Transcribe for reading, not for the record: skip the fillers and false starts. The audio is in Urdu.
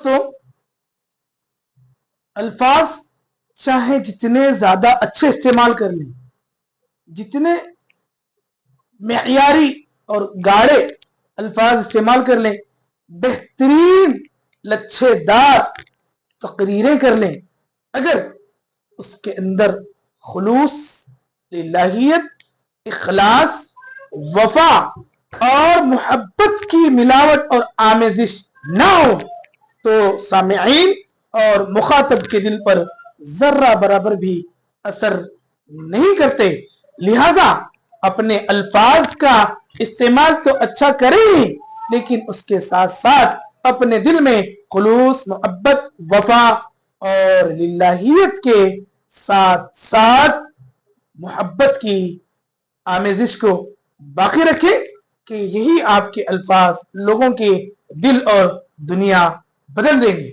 دوستوں، الفاظ چاہے جتنے زیادہ اچھے استعمال کر لیں، جتنے معیاری اور گاڑے الفاظ استعمال کر لیں، بہترین لچھے دار تقریریں کر لیں، اگر اس کے اندر خلوص، الہیت، اخلاص، وفا اور محبت کی ملاوٹ اور آمیزش نہ ہو تو سامعین اور مخاطب کے دل پر ذرہ برابر بھی اثر نہیں کرتے۔ لہذا اپنے الفاظ کا استعمال تو اچھا کریں، لیکن اس کے ساتھ ساتھ اپنے دل میں خلوص، محبت، وفا اور للہیت کے ساتھ ساتھ محبت کی آمیزش کو باقی رکھیں کہ یہی آپ کے الفاظ لوگوں کے دل اور دنیا بدل دیں گے۔